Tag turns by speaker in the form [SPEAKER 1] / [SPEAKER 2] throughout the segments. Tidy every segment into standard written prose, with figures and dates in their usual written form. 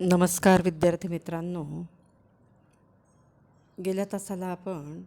[SPEAKER 1] नमस्कार विद्यार्थी मित्रांनो. गेल्या तासाला आपण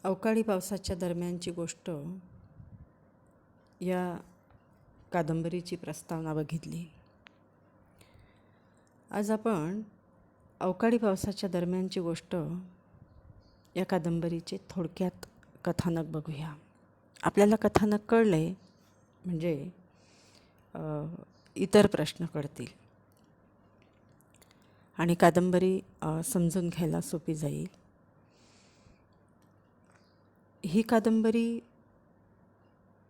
[SPEAKER 1] अवकाळी पावसाच्या दरम्यानची गोष्ट या कादंबरीची प्रस्तावना बघितली. आज आपण अवकाळी पावसाच्या दरम्यानची गोष्ट या कादंबरीचे थोडक्यात कथानक बघूया. आपल्याला कथानक कळले म्हणजे इतर प्रश्न कळतील आणि कादंबरी समजून घ्यायला सोपी जाईल. ही कादंबरी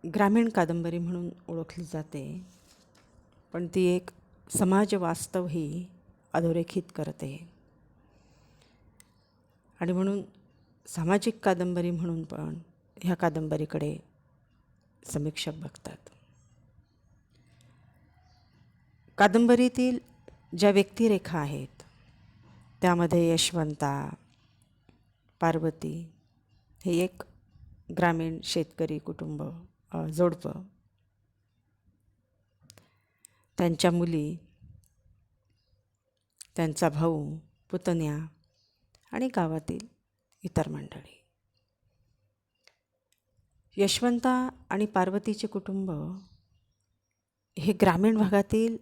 [SPEAKER 1] ग्रामीण कादंबरी म्हणून ओळखली जाते, पण ती एक समाज वास्तवही अधोरेखित करते आणि म्हणून सामाजिक कादंबरी म्हणून पण ह्या कादंबरीकडे समीक्षक बघतात. कादंबरीतील ज्या व्यक्तिरेखा आहेत त्यामध्ये यशवंता, पार्वती हे एक ग्रामीण शेतकरी कुटुंब जोडपं, त्यांच्या मुली, त्यांचा भाऊ, पुतण्या आणि गावातील इतर मंडळी. यशवंता आणि पार्वतीचे कुटुंब हे ग्रामीण भागातील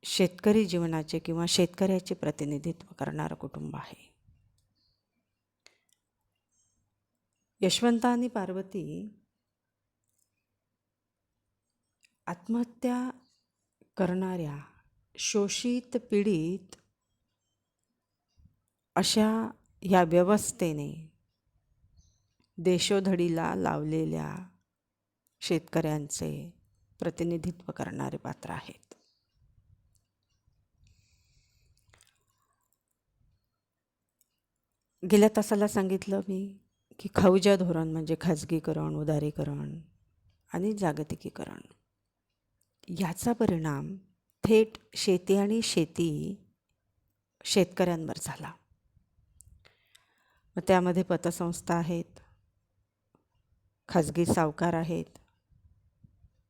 [SPEAKER 1] शेतकरी जीवनाचे किंवा शेतकऱ्याचे प्रतिनिधित्व करणारं कुटुंब आहे. यशवंता आणि पार्वती आत्महत्या करणाऱ्या शोषित पीडित अशा या व्यवस्थेने देशोधडीला लावलेल्या शेतकऱ्यांचे प्रतिनिधित्व करणारे पात्र आहेत. गेल्या तासाला सांगितलं मी की खाऊजा धोरण म्हणजे खाजगीकरण, उदारीकरण आणि जागतिकीकरण याचा परिणाम थेट शेती आणि शेतकऱ्यांवर झाला. मग त्यामध्ये पतसंस्था आहेत, खाजगी सावकार आहेत,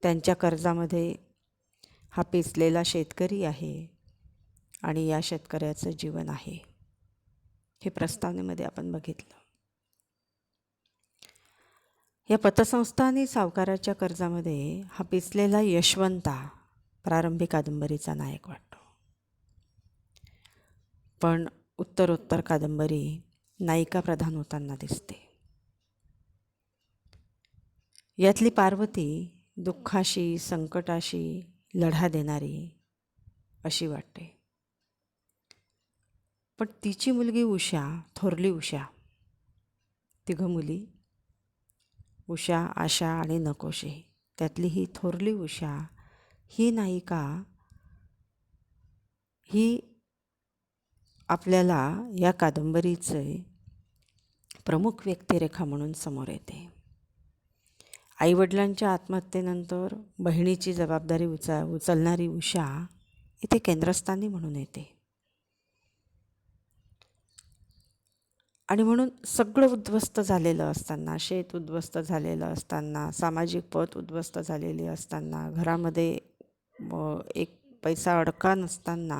[SPEAKER 1] त्यांच्या कर्जामध्ये हा पिचलेला शेतकरी आहे आणि या शेतकऱ्याचं जीवन आहे. हे प्रस्तावनेमध्ये आपण बघितलं. या पतसंस्था आणि सावकाराच्या कर्जामध्ये हा पिचलेला यशवंता प्रारंभी कादंबरीचा नायक वाटतो, पण उत्तरोत्तर कादंबरी नायिका प्रधान होताना दिसते. यातली पार्वती दुःखाशी, संकटाशी लढा देणारी अशी वाटते, पण तिची मुलगी उषा, थोरली उषा, तिघं मुली उषा, आशा आणि नकोशी, त्यातली ही थोरली उषा ही नायिका ही आपल्याला या कादंबरीचे प्रमुख व्यक्तिरेखा म्हणून समोर येते. आईवडिलांच्या आत्महत्येनंतर बहिणीची जबाबदारी उचलणारी उषा इथे केंद्रस्थानी म्हणून येते आणि म्हणून सगळं उद्ध्वस्त झालेलं असताना, शेत उद्ध्वस्त झालेलं असताना, सामाजिक पत उद्ध्वस्त झालेली असताना, घरामध्ये एक पैसा अडका नसताना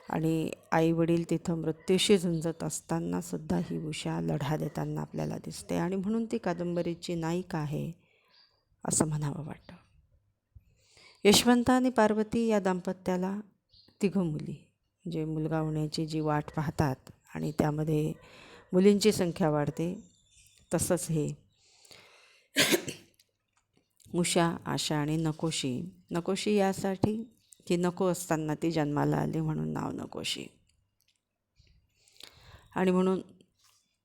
[SPEAKER 1] आणि आईवडील तिथं मृत्यूशी झुंजत असतानासुद्धा ही उषा लढा देताना आपल्याला दिसते आणि म्हणून ती कादंबरीची नायिका आहे असं म्हणावं वाटतं. यशवंता आणि पार्वती या दाम्पत्याला तिघं मुली, म्हणजे मुलगा होण्याची जी वाट पाहतात आणि त्यामध्ये मुलींची संख्या वाढते, तसंच हे उषा, आशा आणि नकोशी यासाठी की नको असताना ती जन्माला आली म्हणून नाव नकोशी, आणि म्हणून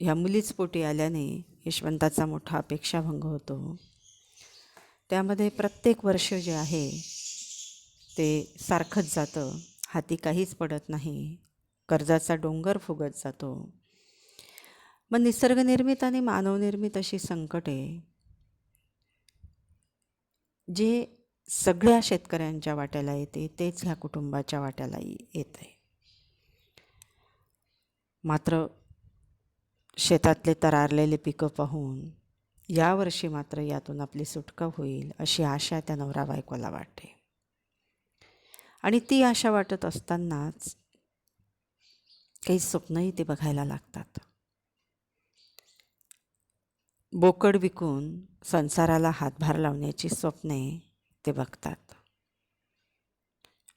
[SPEAKER 1] ह्या मुलीच पोटी आल्याने यशवंताचा मोठा अपेक्षाभंग होतो. त्यामध्ये प्रत्येक वर्ष जे आहे ते सारखंच जातं, हाती काहीच पडत नाही, कर्जाचा डोंगर फुगत जातो. मग निसर्गनिर्मित आणि मानवनिर्मित अशी संकटे जे सगळ्या शेतकऱ्यांच्या वाट्याला येते तेच ह्या कुटुंबाच्या वाट्याला येत आहे. मात्र शेतातले तरारलेले पिकं पाहून यावर्षी मात्र यातून आपली सुटका होईल अशी आशा त्या नवरा बायकोला वाटते आणि ती आशा वाटत असतानाच काही स्वप्नही ते बघायला लागतात. बोकड विकून संसाराला हातभार लावण्याची स्वप्ने ते बघतात.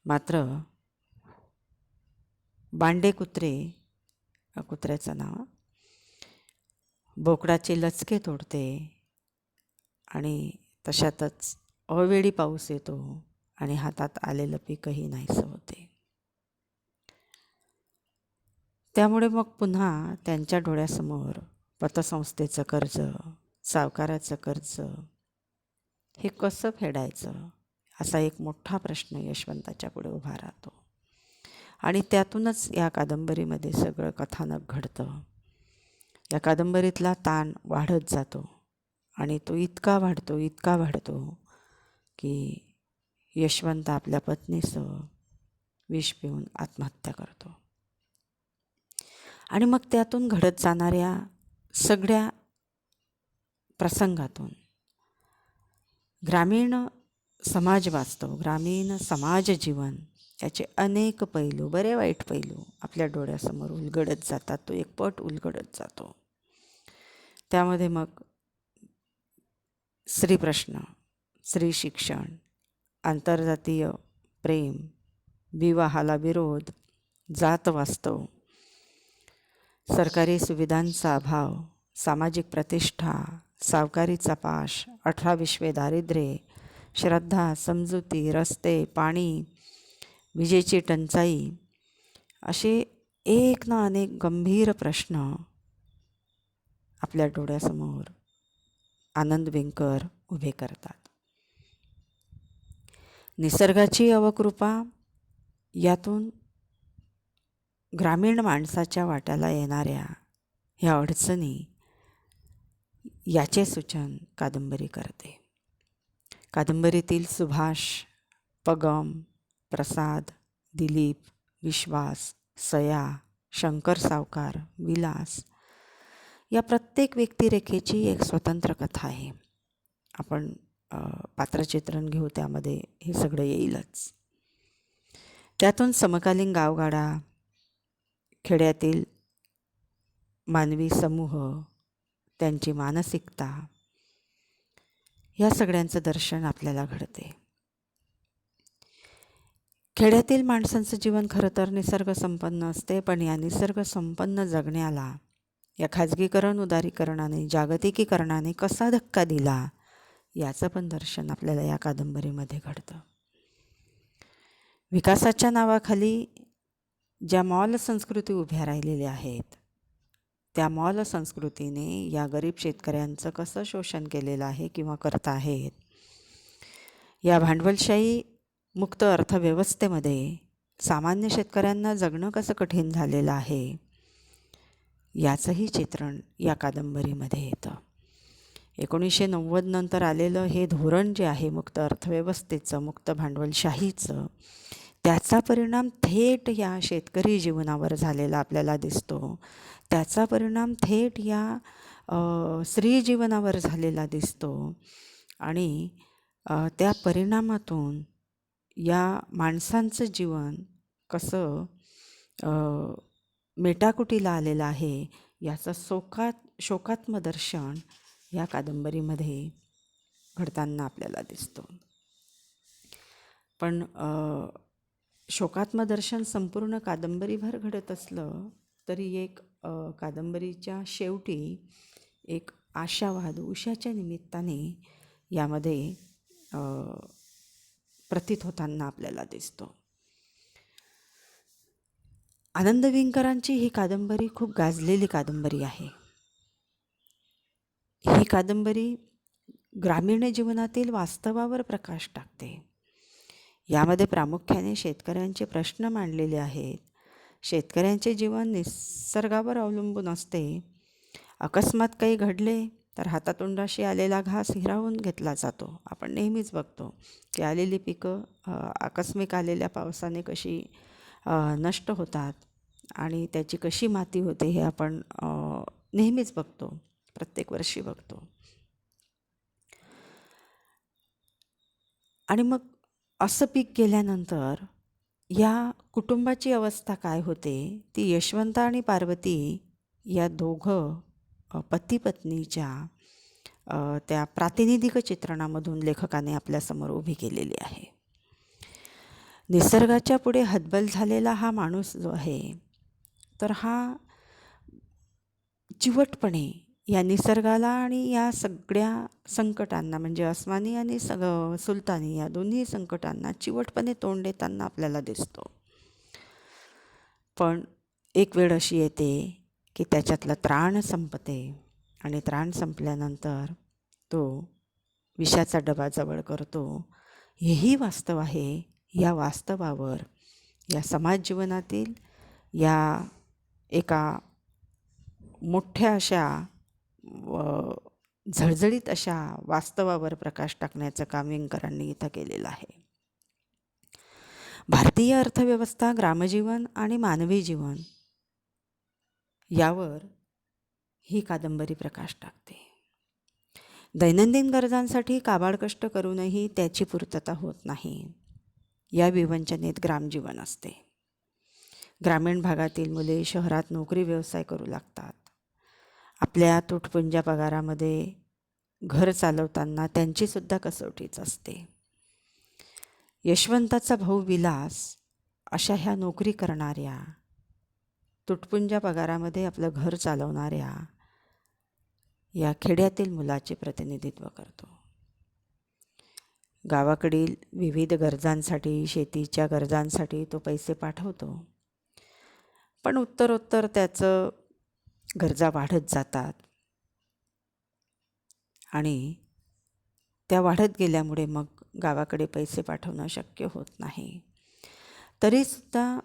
[SPEAKER 1] मात्र बांडे कुत्र्याचं नाव बोकडाचे लचके तोडते आणि तशातच अवेळी पाऊस येतो आणि हातात आलेलं पीकही नाहीसं होते. त्यामुळे मग पुन्हा त्यांच्या डोळ्यासमोर पतसंस्थेचं कर्ज, सावकाराचं कर्ज हे कसं फेडायचं असा एक मोठा प्रश्न यशवंताच्या पुढे उभा राहतो. आणि त्यातूनच या कादंबरीमध्ये सगळं कथानक घडतं. या कादंबरीतला ताण वाढत जातो आणि तो इतका वाढतो की यशवंत आपल्या पत्नीसह विष पिऊन आत्महत्या करतो. आणि मग त्यातून घडत जाणाऱ्या सगळ्या प्रसंगातून ग्रामीण समाज वास्तव, ग्रामीण समाज जीवन याचे अनेक पैलू, बरे वाईट पैलू आपल्या डोळ्यासमोर उलगडत जातात. तो एक पट उलगडत जातो. त्यामध्ये मग स्त्री प्रश्न, स्त्री शिक्षण, आंतरजातीय प्रेम, विवाहाला विरोध, जात वास्तव, सरकारी सुविधांचा अभाव, सामाजिक प्रतिष्ठा, सावकारीचा पाश, 18 विश्वे दारिद्र्य, श्रद्धा, समजुती, रस्ते, पाणी, विजेची टंचाई असे एक ना अनेक गंभीर प्रश्न आपल्या डोळ्यासमोर आनंद विंकर उभे करतात. निसर्गाची अवकृपा यातून ग्रामीण माणसाच्या वाट्याला येणाऱ्या ह्या अडचणी याचे सूचन कादंबरी करते. कादंबरीतील सुभाष, पगम, प्रसाद, दिलीप, विश्वास, सया, शंकर सावकार, विलास या प्रत्येक व्यक्तिरेखेची एक स्वतंत्र कथा आहे. आपण पात्रचित्रण घेऊ त्यामध्ये हे सगळं येईलच. त्यातून समकालीन गावगाडा, खेड्यातील मानवी समूह, त्यांची मानसिकता या सगळ्यांचं दर्शन आपल्याला घडते. खेड्यातील माणसांचं जीवन खरं तर निसर्गसंपन्न असते, पण या निसर्गसंपन्न जगण्याला या खाजगीकरण, उदारीकरणाने, जागतिकीकरणाने कसा धक्का दिला याचं पण दर्शन आपल्याला या कादंबरीमध्ये घडतं. विकासाच्या नावाखाली ज्या मॉल संस्कृती उभ्या राहिलेल्या आहेत त्या मॉल संस्कृतीने या गरीब शेतकऱ्यांचं कसं शोषण केलेलं आहे किंवा करत आहेत. या भांडवलशाही मुक्त अर्थव्यवस्थेमध्ये सामान्य शेतकऱ्यांना जगणं कसं कठीण झालेलं आहे याचंही चित्रण या कादंबरीमध्ये येतं. 1990 नंतर आलेलं हे धोरण जे आहे मुक्त अर्थव्यवस्थेचं, मुक्त भांडवलशाहीचं, त्याचा परिणाम थेट या शेतकरी जीवनावर झालेला आपल्याला दिसतो. त्याचा परिणाम थेट या स्त्री जीवनावर झालेला दिसतो. आणि त्या परिणामातून या माणसांचं जीवन कसं मेटाकुटीला आलेलं आहे याचं शोकात्म दर्शन या कादंबरीमध्ये घडताना आपल्याला दिसतो. पण शोकात्म दर्शन संपूर्ण कादंबरीभर घडत असलं तरी एक कादंबरीच्या शेवटी एक आशावाद उषाच्या निमित्ताने यामध्ये प्रतीत होताना आपल्याला दिसतो. आनंद विंकरांची ही कादंबरी खूप गाजलेली कादंबरी आहे. ही कादंबरी ग्रामीण जीवनातील वास्तवावर प्रकाश टाकते. यामध्ये प्रामुख्याने शेतकऱ्यांचे प्रश्न मांडलेले आहेत. शेतकऱ्यांचे जीवन निसर्गावर अवलंबून असते. अकस्मात काही घडले तर हातातोंडाशी आलेला घास हिरावून घेतला जातो. आपण नेहमीच बघतो की आलेली पिकं आकस्मिक आलेल्या पावसाने कशी नष्ट होतात आणि त्याची कशी माती होते हे आपण नेहमीच बघतो, प्रत्येक वर्षी बघतो. आणि मग असं पीक गेल्यानंतर या कुटुंबाची अवस्था काय होते ती यशवंत आणि पार्वती या दोघं पती पत्नीच्या त्या प्रातिनिधिक चित्रणामधून लेखकाने आपल्यासमोर उभी केलेली आहे. निसर्गाच्या पुढे हतबल झालेला हा माणूस जो आहे तर हा चिवटपणे या निसर्गाला आणि या सगळ्या संकटांना म्हणजे अस्मानी आणि सुलतानी या दोन्ही संकटांना चिवटपणे तोंड देताना आपल्याला दिसतो. पण एक वेळ अशी येते की त्याच्यातलं त्राण संपते आणि त्राण संपल्यानंतर तो विषाचा डबा जवळ करतो. हेही वास्तव आहे. या वास्तवावर या समाज जीवनातील या एका मोठ्या अशा झळझळीत अशा वास्तवावर प्रकाश टाकण्याचं काम व्यंकरांनी इथं केलेलं आहे. भारतीय अर्थव्यवस्था, ग्रामजीवन आणि मानवी जीवन यावर ही कादंबरी प्रकाश टाकते. दैनंदिन गरजांसाठी काबाड कष्ट करूनही त्याची पूर्तता होत नाही. या विवंचनेत ग्रामजीवन असते. ग्रामीण भागातील मुले शहरात नोकरी व्यवसाय करू लागतात. आपल्या तुटपुंज्या पगारामध्ये घर चालवताना त्यांचीसुद्धा कसोटीच असते. यशवंताचा भाऊ विलास अशा ह्या नोकरी करणाऱ्या तुटपुंज्या पगारामध्ये आपलं घर चालवणाऱ्या या खेड्यातील मुलाचे प्रतिनिधित्व करतो. गावाकडील विविध गरजांसाठी, शेतीच्या गरजांसाठी तो पैसे पाठवतो. पण उत्तरोत्तर त्याचं गरजा वाढत जातात आणि त्या वाढत गेल्यामुळे मग गावाकडे पैसे पाठवणं शक्य होत नाही. तरीसुद्धा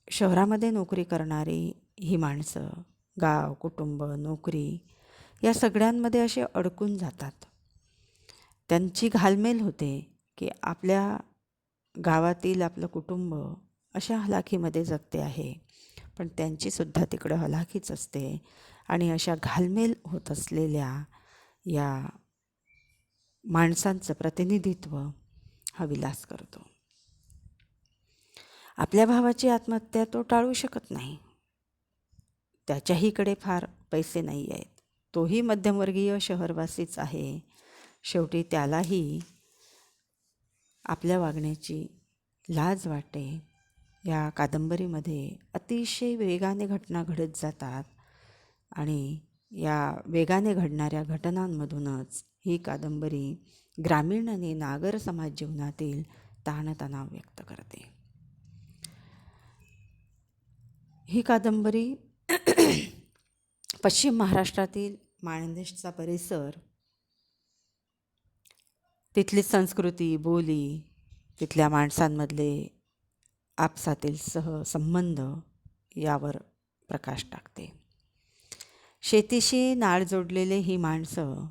[SPEAKER 1] शहरामध्ये नोकरी करणारी ही माणसं गाव, कुटुंब, नोकरी या सगळ्यांमध्ये असे अडकून जातात. त्यांची घालमेल होते की आपल्या गावातील आपलं कुटुंब अशा हलाखीमध्ये जगते आहे, पण त्यांचीसुद्धा तिकडं हलाखीच असते. आणि अशा घालमेल होत असलेल्या या माणसांचं प्रतिनिधित्व हा विलास करतो. आपल्या भावाची आत्महत्या तो टाळू शकत नाही. त्याच्याहीकडे फार पैसे नाही आहेत. तोही मध्यमवर्गीय शहरवासीच आहे. शेवटी त्यालाही आपल्या वागण्याची लाज वाटते. या कादंबरीमध्ये अतिशय वेगाने घटना घडत जातात आणि या वेगाने घडणाऱ्या घटनांमधूनच ही कादंबरी ग्रामीण आणि नागर समाज जीवनातील ताणतणाव व्यक्त करते. ही कादंबरी पश्चिम महाराष्ट्रातील माणदेशचा परिसर, तिथली संस्कृती, बोली, तिथल्या माणसांमधले आपसातील सहसंबंध यावर प्रकाश टाकते. शेतीशी नाळ जोडलेले ही माणसं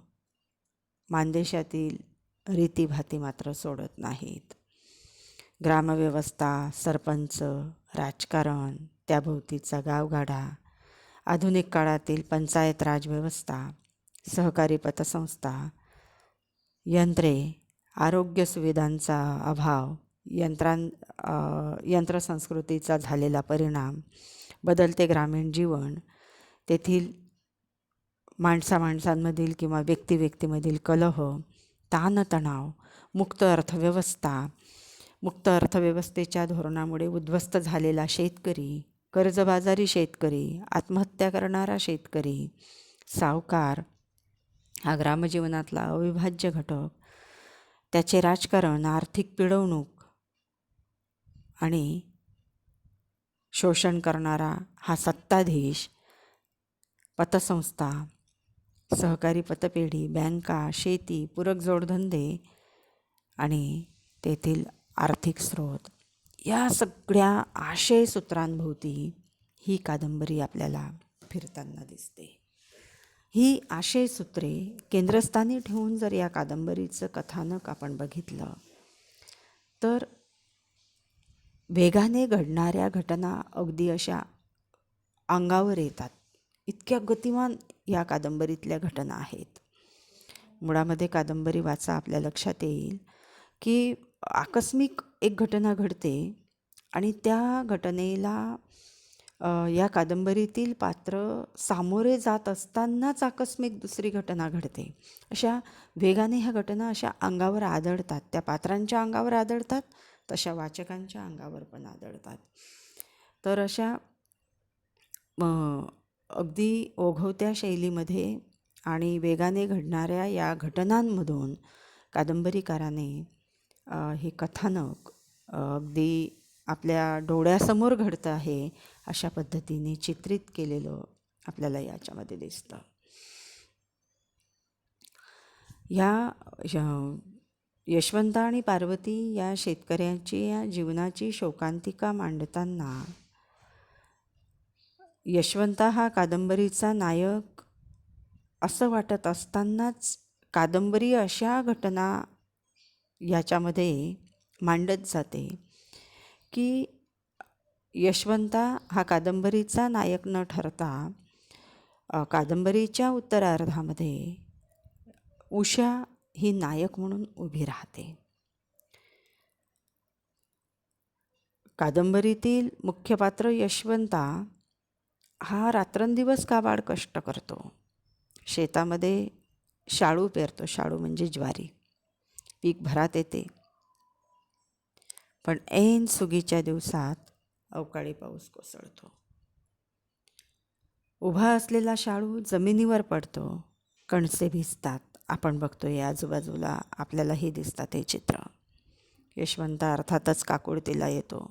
[SPEAKER 1] माणदेशातील रीतीभाती मात्र सोडत नाहीत. ग्रामव्यवस्था, सरपंच, राजकारण, त्याभोवतीचा गावगाडा, आधुनिक काळातील पंचायत राजव्यवस्था, सहकारी पतसंस्था, यंत्रे, आरोग्य सुविधांचा अभाव, यंत्रसंस्कृतीचा झालेला परिणाम, बदलते ग्रामीण जीवन, तेथील माणसांमधील किंवा व्यक्तीमधील कलह, ताणतणाव, मुक्त अर्थव्यवस्थेच्या धोरणामुळे उद्ध्वस्त झालेला शेतकरी, कर्जबाजारी शेतकरी, आत्महत्या करणारा शेतकरी, सावकार हा ग्रामजीवनातला अविभाज्य घटक, त्याचे राजकारण, आर्थिक पिळवणूक आणि शोषण करणारा हा सत्ताधीश, पतसंस्था, सहकारी पतपेढी, बँका, शेती, पूरक जोडधंदे आणि तेथील आर्थिक स्रोत या सगळ्या आशयसूत्रांभोवती ही कादंबरी आपल्याला फिरताना दिसते. ही आशयसूत्रे केंद्रस्थानी ठेवून जर या कादंबरीचं कथानक आपण बघितलं तर वेगाने घडणाऱ्या घटना अगदी अशा अंगावर येतात. इतक्या गतिमान या कादंबरीतल्या घटना आहेत. मुळामध्ये कादंबरी वाचा आपल्या लक्षात येईल की आकस्मिक एक घटना घडते आणि त्या घटनेला या कादंबरीतील पात्र सामोरे जात असतानाच आकस्मिक दुसरी घटना घडते. अशा वेगाने ह्या घटना अशा अंगावर आदळतात, त्या पात्रांच्या अंगावर आदळतात, तशा वाचकांच्या अंगावर पण आदळतात. तर अशा अगदी ओघवत्या शैलीमध्ये आणि वेगाने घडणाऱ्या या घटनांमधून कादंबरीकाराने हे कथानक अगदी आपल्या डोळ्यासमोर घडतं आहे अशा पद्धतीने चित्रित केलेलं आपल्याला याच्यामध्ये दिसतं. यशवंत आणि पार्वती या शेतकऱ्याची या जीवनाची शोकांतिका मांडताना यशवंत हा कादंबरीचा नायक असं वाटत असतानाच कादंबरी अशा घटना याच्यामध्ये मांडत जाते की यशवंता हा कादंबरीचा नायक न ठरता कादंबरीच्या उत्तरार्धामध्ये उषा ही नायक म्हणून उभी राहते. कादंबरीतील मुख्य पात्र यशवंता हा रात्रंदिवस काबाड कष्ट करतो. शेतामध्ये शाळू पेरतो. शाळू म्हणजे ज्वारी. पीक भरात येते, पण ऐन सुगीच्या दिवसात अवकाळी पाऊस कोसळतो. उभा असलेला शाळू जमिनीवर पडतो, कणसे भिजतात. आपण बघतोय आजूबाजूला आपल्यालाही दिसतात हे चित्र. यशवंत अर्थातच काकुळतीला येतो.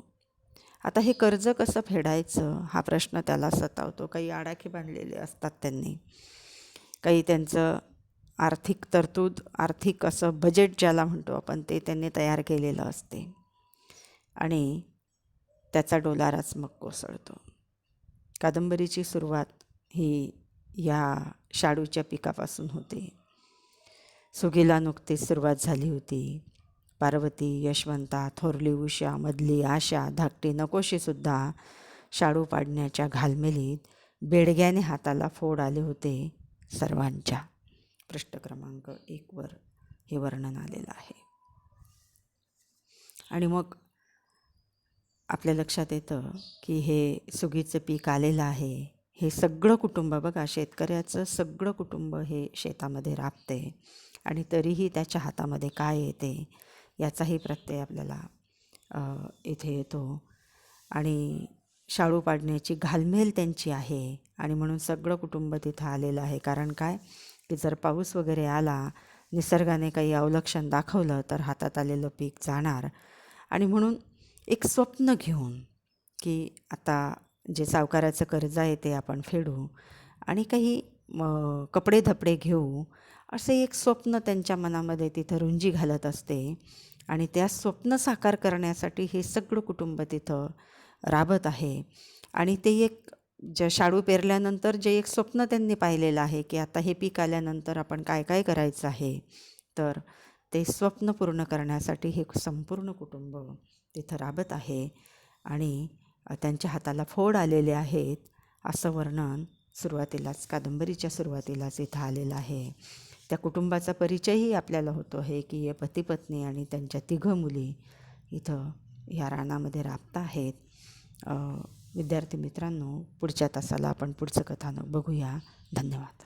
[SPEAKER 1] आता हे कर्ज कसं फेडायचं हा प्रश्न त्याला सतावतो. काही आडाखे बांधलेले असतात त्यांनी, काही त्यांचं आर्थिक तरतूद, आर्थिक असं बजेट ज्याला म्हणतो आपण, ते त्यांनी तयार केलेलं असते आणि त्याचा डोलाराच मग कोसळतो. कादंबरीची सुरुवात ही या शाळूच्या पिकापासून होते. सुगीला नुकतीच सुरुवात झाली होती. पार्वती, यशवंता, थोरली उषा, मधली आशा, धाकटी नकोशीसुद्धा शाळू पाडण्याच्या घालमेलीत बेडग्याने हाताला फोड आले होते सर्वांच्या. पृष्ठ क्रमांक 1 हे वर्णन आलेलं आहे. आणि मग आपल्या लक्षात येतं की हे सुगीचं पीक आलेलं आहे. हे सगळं कुटुंब बघा, शेतकऱ्याचं सगळं कुटुंब हे शेतामध्ये राबते आणि तरीही त्याच्या हातामध्ये काय येते याचाही प्रत्यय आपल्याला इथे येतो. आणि शाळू पाडण्याची घालमेल त्यांची आहे आणि म्हणून सगळं कुटुंब तिथं आलेलं आहे. कारण काय की जर पाऊस वगैरे आला, निसर्गाने काही अवलक्षण दाखवलं तर हातात आलेलं पीक जाणार. आणि म्हणून एक स्वप्न घेऊन की आता जे सावकाराचं कर्ज आहे ते आपण फेडू आणि काही कपडे धपडे घेऊ, असे एक स्वप्न त्यांच्या मनामध्ये तिथं रुंजी घालत असते. आणि त्या स्वप्न साकार करण्यासाठी हे सगळं कुटुंब तिथं राबत आहे. आणि ते एक शाळू पेरल्यानंतर जे एक स्वप्न त्यांनी पाहिलेलं आहे की आता हे पीक आल्यानंतर आपण काय काय करायचं आहे, तर ते स्वप्न पूर्ण करण्यासाठी हे संपूर्ण कुटुंब तिथं राबत आहे आणि त्यांच्या हाताला फोड आलेले आहेत असं वर्णन सुरुवातीलाच, कादंबरीच्या सुरुवातीलाच इथं आलेलं आहे. त्या कुटुंबाचा परिचयही आपल्याला होतो आहे की हे पती पत्नी आणि त्यांच्या 3 मुली इथं ह्या रानामध्ये राबत आहेत. विद्यार्थी मित्रांनो, पुढच्या तासाला आपण पुढचं कथानक बघूया. धन्यवाद.